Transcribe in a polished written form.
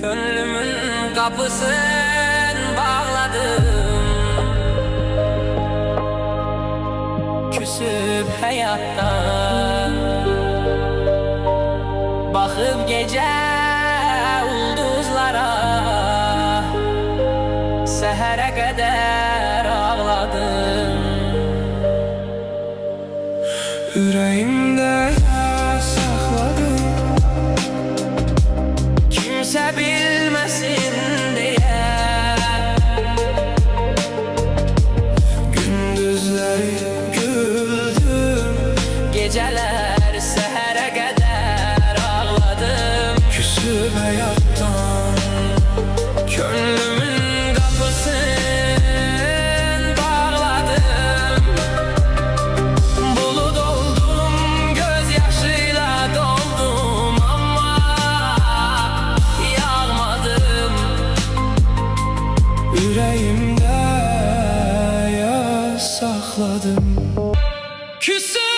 Gönlümün kapısını bağladım, küsüp hayattan. Bakıp gece ulduzlara, sehere kadar ağladım. Yüreğimde sakladım, kimse bilmesin diye. gündüzleri güldüm, Geceler sehere kadar ağladım, küsüp hayattan. gönlümün kapısını bağladım. Bulut oldum, gözyaşıyla doldum ama yağmadım. Yüreğimde sakladım. Küsüp